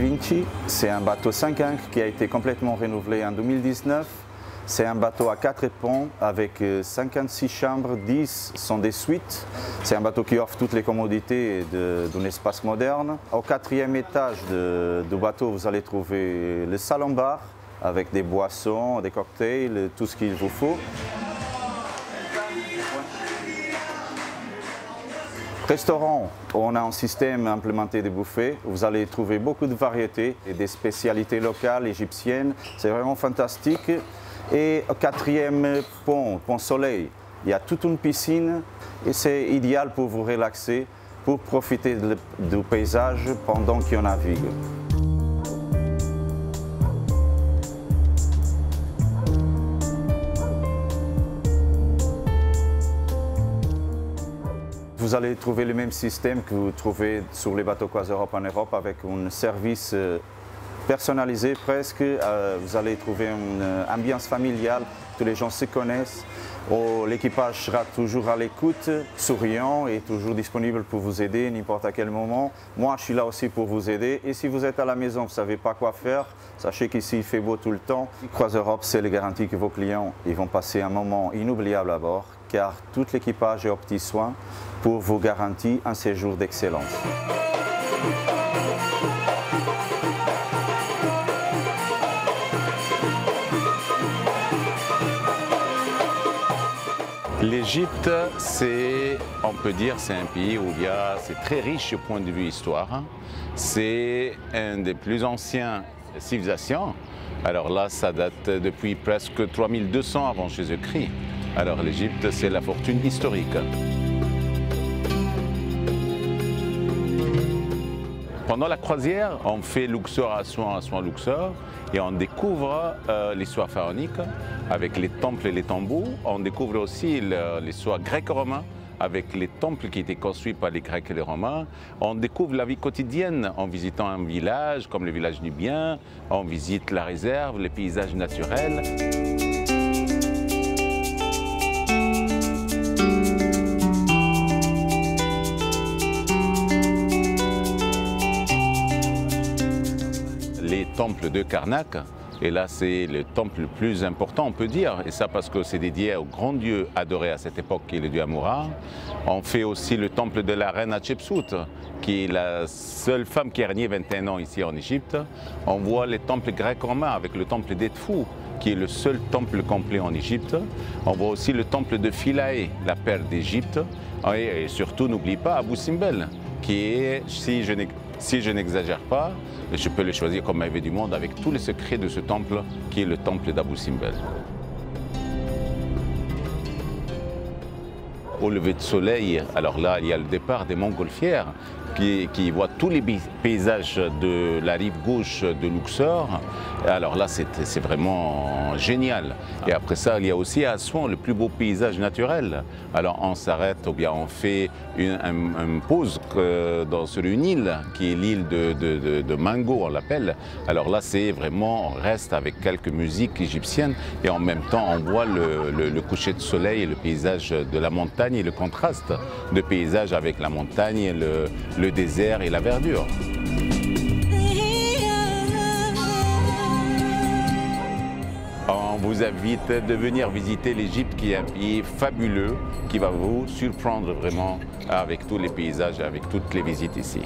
Vinci. C'est un bateau 5 ancres qui a été complètement renouvelé en 2019. C'est un bateau à 4 ponts avec 56 chambres, 10 sont des suites. C'est un bateau qui offre toutes les commodités d'un espace moderne. Au 4e étage du bateau, vous allez trouver le salon-bar avec des boissons, des cocktails, tout ce qu'il vous faut. Restaurant, on a un système implémenté de buffets. Vous allez trouver beaucoup de variétés et des spécialités locales, égyptiennes. C'est vraiment fantastique. Et au 4e pont, Pont Soleil, il y a toute une piscine et c'est idéal pour vous relaxer, pour profiter du paysage pendant qu'on navigue. Vous allez trouver le même système que vous trouvez sur les bateaux Croise-Europe en Europe avec un service personnalisé presque. Vous allez trouver une ambiance familiale, tous les gens se connaissent. L'équipage sera toujours à l'écoute, souriant et toujours disponible pour vous aider n'importe à quel moment. Moi, je suis là aussi pour vous aider. Et si vous êtes à la maison, vous ne savez pas quoi faire, sachez qu'ici, il fait beau tout le temps. Croise-Europe, c'est la garantie que vos clients ils vont passer un moment inoubliable à bord, car tout l'équipage est aux petits soins pour vous garantir un séjour d'excellence. L'Égypte, on peut dire, c'est un pays où c'est très riche au point de vue histoire. C'est une des plus anciennes civilisations. Alors là, ça date depuis presque 3200 avant Jésus-Christ. Alors l'Égypte, c'est la fortune historique. Pendant la croisière, on fait Luxor à Assouan Luxor et on découvre l'histoire pharaonique avec les temples et les tombeaux. On découvre aussi l'histoire grecque-romaine avec les temples qui étaient construits par les Grecs et les Romains. On découvre la vie quotidienne en visitant un village comme le village nubien. On visite la réserve, les paysages naturels. Les temples de Karnak, et là c'est le temple le plus important on peut dire, et ça parce que c'est dédié au grand dieu adoré à cette époque qui est le dieu Amourat. On fait aussi le temple de la reine Hatshepsut, qui est la seule femme qui a régné 21 ans ici en Égypte. On voit les temples grecs-romains avec le temple d'Edfou, qui est le seul temple complet en Égypte. On voit aussi le temple de Philae, la perle d'Égypte, et surtout n'oublie pas Abou Simbel, qui est, si je n'exagère pas, je peux le choisir comme merveille du monde avec tous les secrets de ce temple qui est le temple d'Abou Simbel. Au lever de soleil, alors là, il y a le départ des montgolfières qui voient tous les paysages de la rive gauche de Luxor. Alors là, c'est vraiment génial. Et après ça, il y a aussi à Assouan le plus beau paysage naturel. Alors on s'arrête ou bien on fait une pause sur une île qui est l'île de Mango, on l'appelle. Alors là, c'est vraiment, on reste avec quelques musiques égyptiennes et en même temps, on voit le coucher de soleil et le paysage de la montagne et le contraste de paysage avec la montagne, le désert et la verdure. On vous invite de venir visiter l'Égypte qui est un pays fabuleux qui va vous surprendre vraiment avec tous les paysages, avec toutes les visites ici.